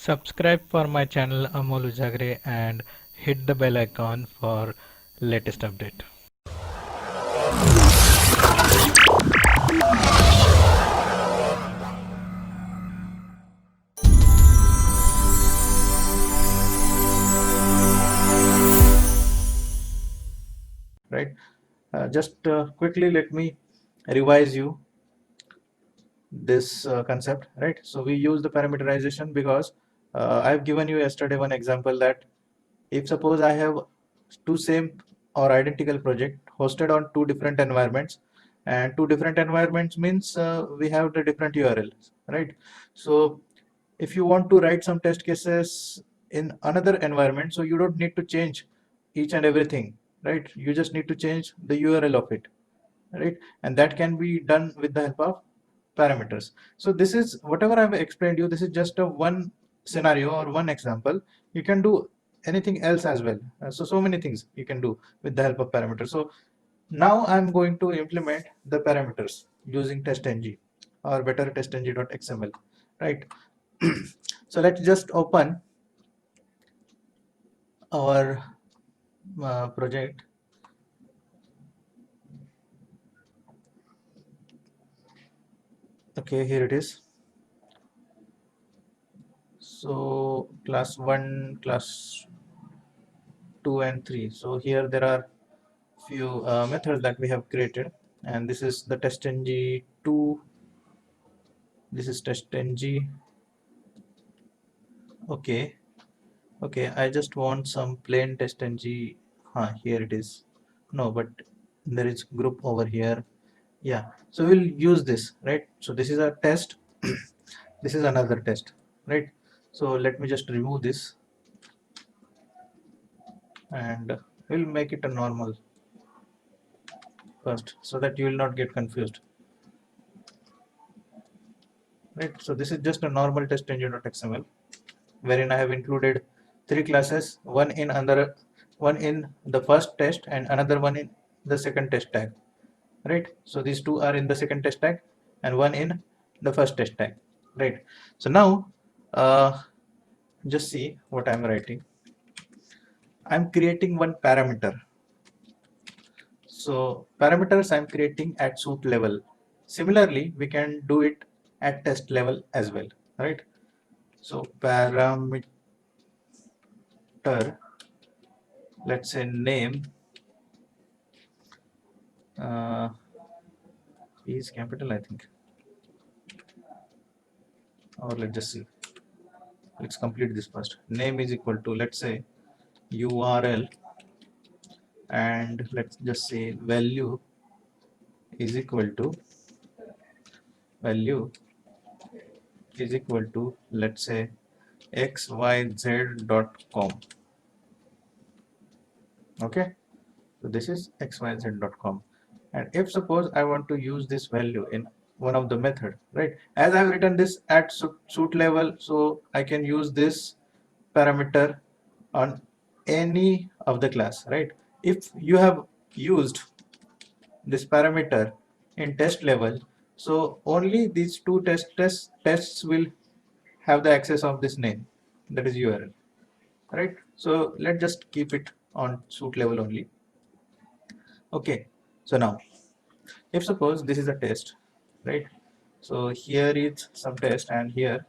Subscribe for my channel Amol Ujagre and hit the bell icon for latest update. Right. Just quickly let me revise you this concept, right? So we use the parameterization because I've given you yesterday one example that if suppose I have two same or identical project hosted on two different environments, and two different environments means we have the different URLs, right? So if you want to write some test cases in another environment, so you don't need to change each and everything, right? You just need to change the URL of it, right? And that can be done with the help of parameters. So this is whatever I've explained you, this is just a one scenario or one example. You can do anything else as well. So many things you can do with the help of parameters. So now I'm going to implement the parameters using testng or better testng.xml, right? So let's just open our project. Okay, here it is. So class 1, class 2 and 3. So here there are few methods that we have created, and this is the testng2, this is testng. Okay, okay, I just want some plain testng. Here it is. No, but there is group over here. Yeah, so we'll use this, right? So this is a test. This is another test, right? So let me just remove this and we'll make it a normal first so that you will not get confused, right? So this is just a normal test engine.xml wherein I have included three classes, one in the first test and another one in the second test tag, right? So these two are in the second test tag and one in the first test tag, right? So now just see what I'm writing. I'm creating one parameter. So parameters I'm creating at suit level. Similarly, we can do it at test level as well, right? So parameter, let's say name uh, is capital, I think, or let's just see. Let's complete this first. Name is equal to, let's say, URL, and let's just say value is equal to value is equal to, let's say, xyz.com. Okay, so this is xyz.com, and if suppose I want to use this value in one of the method, right? As I've written this at suit level, so I can use this parameter on any of the class, right? If you have used this parameter in test level, so only these two tests will have the access of this name, that is URL, right? So let's just keep it on suit level only. Okay, so now if suppose this is a test, right? So here is some test and here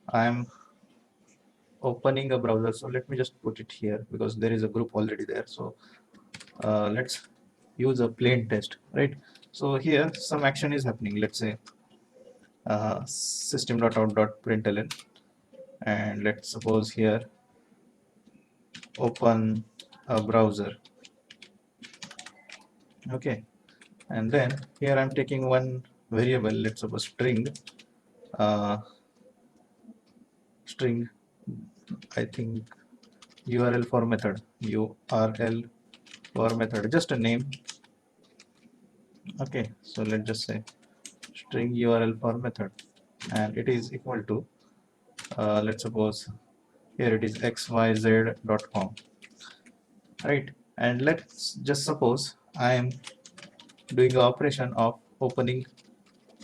I am opening a browser. So let me just put it here because there is a group already there. So let's use a plain test, right? So here some action is happening. Let's say system.out.println, and let's suppose here open a browser. Okay, and then here I'm taking one variable, let's suppose uh, string, I think URL for method, URL for method, just a name. Okay, so let's just say string URL for method, and it is equal to let's suppose here it is xyz.com, right? And let's just suppose I am doing the operation of opening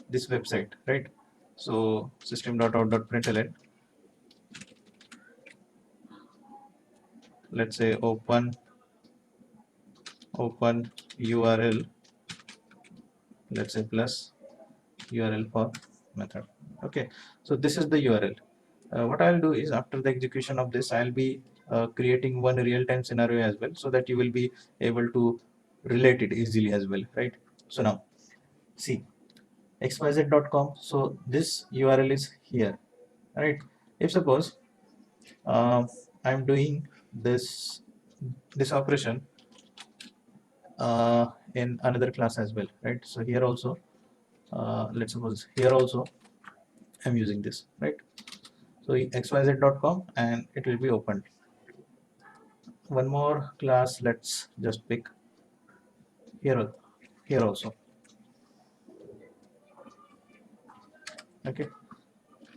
this website, right? So system.out.println, let's say open URL, let's say plus URL for method. Okay, so this is the URL. What I'll do is after the execution of this, I'll be creating one real-time scenario as well, so that you will be able to relate it easily as well, right? So now see xyz.com, so this URL is here, right? If suppose uh, I'm doing this operation in another class as well, right? So here also let's suppose here also I'm using this, right? So xyz.com, and it will be opened. One more class, let's just pick here, here also. Okay,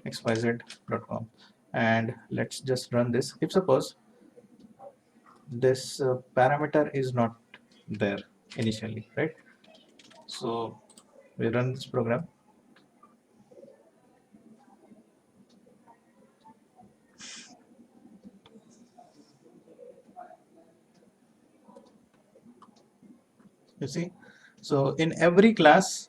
xyz.com, and let's just run this. If suppose this parameter is not there initially, right? So we run this program. You see, so in every class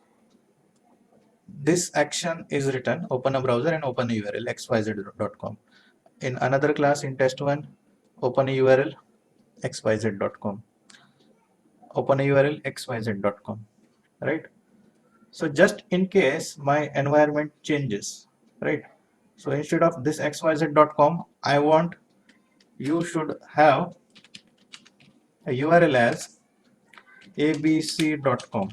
this action is written: open a browser and open a URL xyz.com. In another class, in test1, open a URL xyz.com, open a URL xyz.com, right? So just in case my environment changes, right? So instead of this xyz.com, I want you should have a URL as abc.com.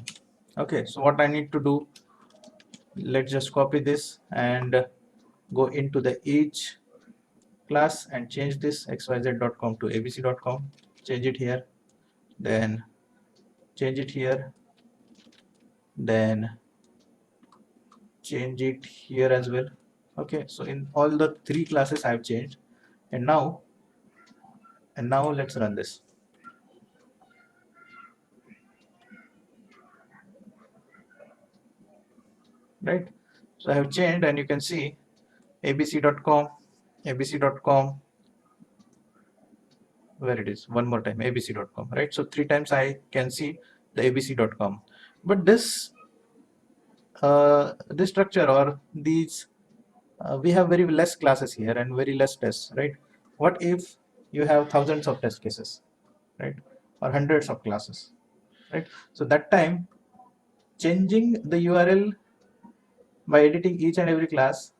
Okay, so what I need to do, let's just copy this and go into the each class and change this xyz.com to abc.com, change it here, then change it here, then change it here as well. Okay, so in all the three classes I've changed, and now let's run this. Right, so I have changed, and you can see abc.com, abc.com, where it is, one more time, abc.com, right? So three times I can see the abc.com, but this structure or these we have very less classes here and very less tests, right? What if you have thousands of test cases, right, or hundreds of classes, right? So that time changing the URL by editing each and every class,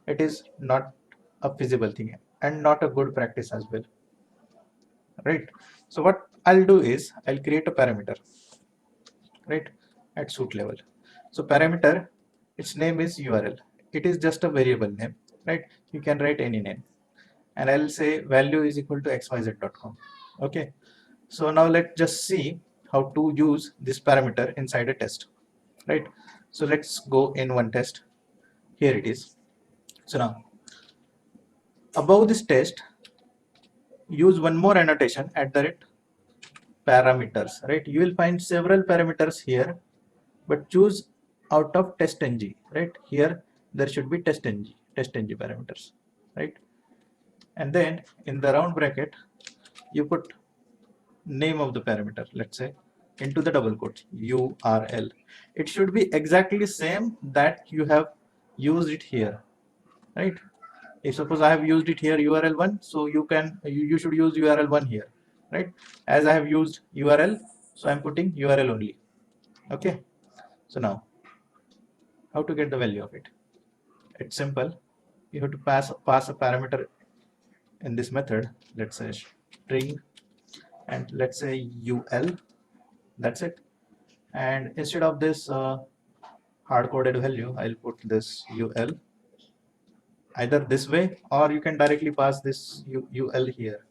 it is not a feasible thing and not a good practice as well, right? So what I'll do is I'll create a parameter, right, at suit level. So parameter, its name is URL. It is just a variable name, right? You can write any name, and I'll say value is equal to xyz.com. Okay, so now let's just see how to use this parameter inside a test, right? So let's go in one test. Here it is. So now above this test, use one more annotation at the rate parameters, right? You will find several parameters here, but choose out of testng, right? Here there should be testng parameters, right? And then in the round bracket you put name of the parameter, let's say, into the double quotes, URL. It should be exactly same that you have used it here, right? If suppose I have used it here URL1, so you should use URL1 here, right? As I have used URL, so I'm putting URL only. Okay, so now how to get the value of it? It's simple. You have to pass a parameter in this method, let's say string, and let's say UL. That's it. And instead of this hard-coded value, I'll put this UL either this way, or you can directly pass this UL here,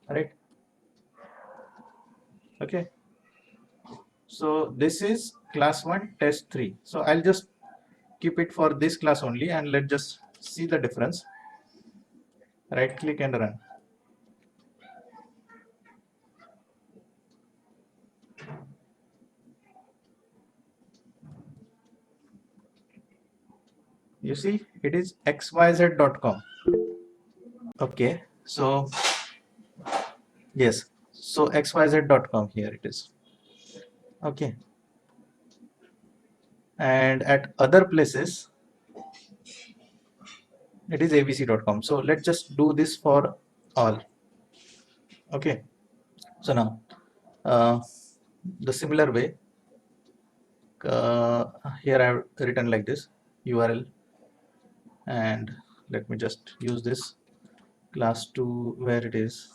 right? Okay, so this is class 1 test 3. So I'll just keep it for this class only, and let's just see the difference. Right click and run. You see it is xyz.com. Okay, so Yes. So xyz.com here it is. Okay. And at other places it is abc.com. So let's just do this for all. Okay. So now uh, the similar way, uh, here I've written like this URL, and let me just use this class to where it is,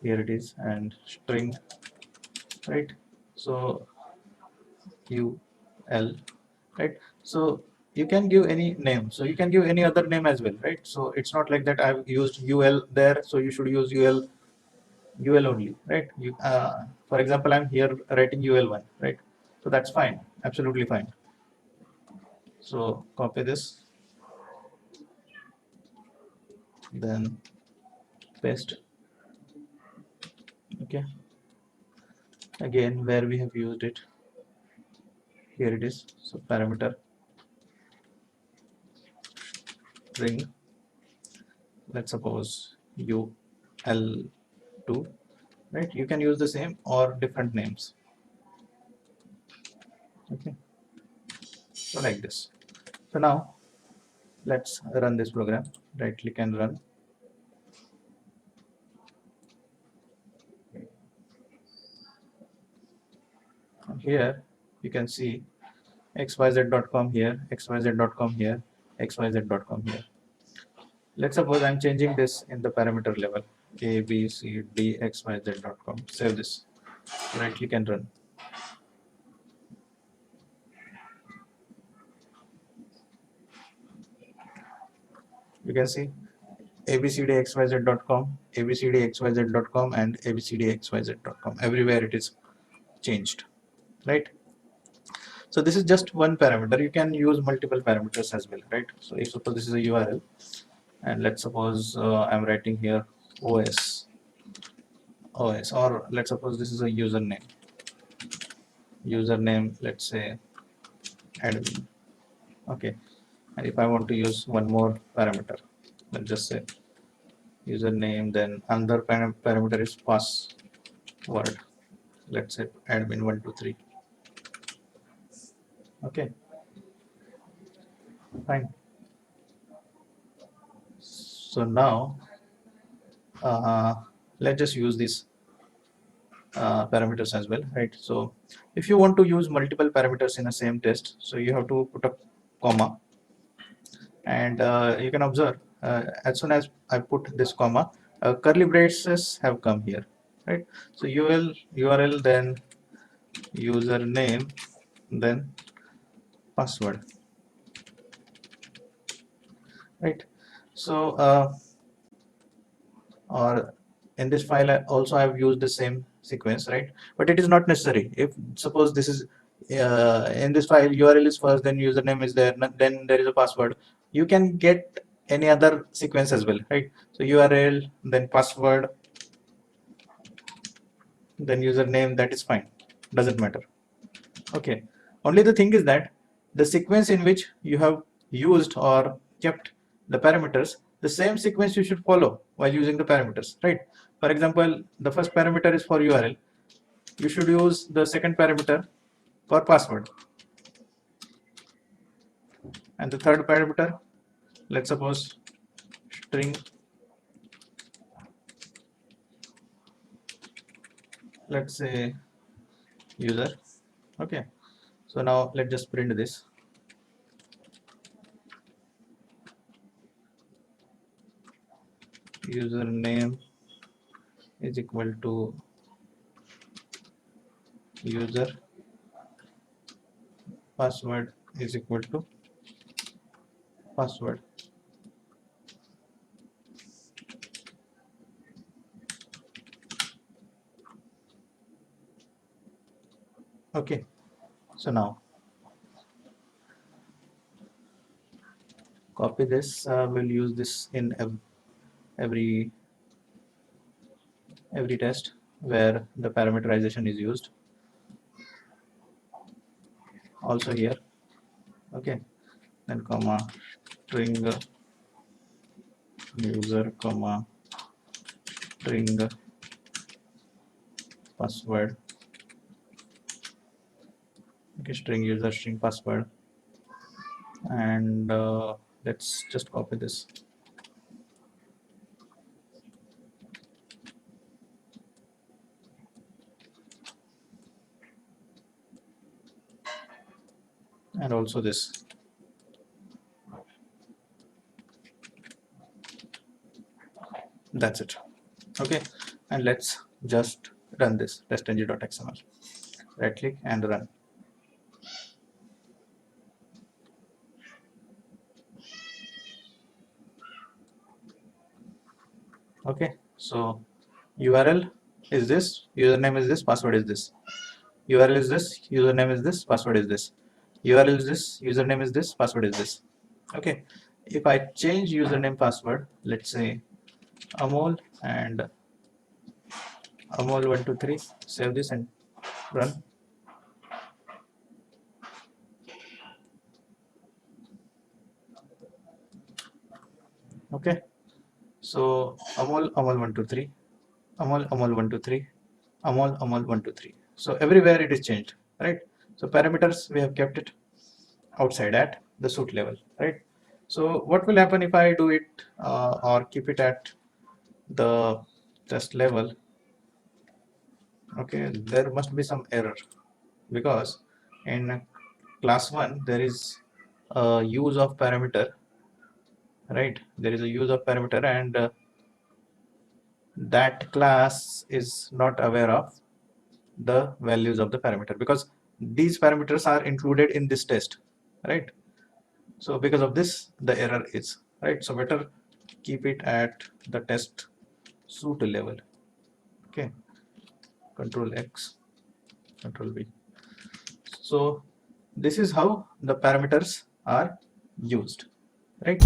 here it is, and string, right? So ul, right? So you can give any name, so you can give any other name as well, right? So it's not like that I've used ul there, so you should use ul only, right? For example, I'm here writing ul1, right? So that's fine, absolutely fine. So copy this, then paste. Okay, again where we have used it, here it is. So parameter string, let's suppose ul2, right? You can use the same or different names. Okay, so like this. So now let's run this program. Right click and run. And here you can see xyz.com here, xyz.com here, xyz.com here. Let's suppose I'm changing this in the parameter level, a b c d xyz.com. Save this, right click and run. You can see abcdxyz.com, abcdxyz.com, and abcdxyz.com. Everywhere it is changed, right? So this is just one parameter. You can use multiple parameters as well, right? So if suppose this is a URL, and let's suppose I'm writing here OS, or let's suppose this is a username, let's say admin. Okay, and if I want to use one more parameter, let's just say username, then another parameter is password, let's say admin123. Okay, fine. So now uh, let's just use this parameters as well, right? So if you want to use multiple parameters in the same test, so you have to put a comma, and you can observe as soon as I put this comma, curly braces have come here, right? So URL, then username, then password, right? So or in this file also I've used the same sequence, right? But it is not necessary. If suppose this is in this file URL is first, then username is there, then there is a password, you can get any other sequence as well, right? So URL, then password, then username, that is fine, doesn't matter. Okay, only the thing is that the sequence in which you have used or kept the parameters, the same sequence you should follow while using the parameters, right? For example, the first parameter is for URL, you should use the second parameter for password, and the third parameter, let's suppose string, let's say user. Okay, so now let's just print this. Username is equal to user, password is equal to password. Okay, so now copy this. We'll use this in every every test where the parameterization is used. Also here, okay, then comma string user, comma string password. Okay, string user, string password, and let's just copy this. And also this. That's it. Okay, and let's just run this testng.xml. Right click and run. Okay, so URL is this, username is this, password is this. URL is this, username is this, password is this. URL is this, username is this, password is this. Okay, if I change username password, let's say Amol and Amol123, save this and run. Okay, so Amol123, Amol123, Amol123. So everywhere it is changed, right? So parameters we have kept it outside at the suit level, right? So what will happen if I do it or keep it at the test level? Okay, there must be some error because in class 1 there is a use of parameter, right? There is a use of parameter, and that class is not aware of the values of the parameter because these parameters are included in this test, right? So because of this the error is, right? So better keep it at the test suit level. Okay, control X, control V. So this is how the parameters are used, right?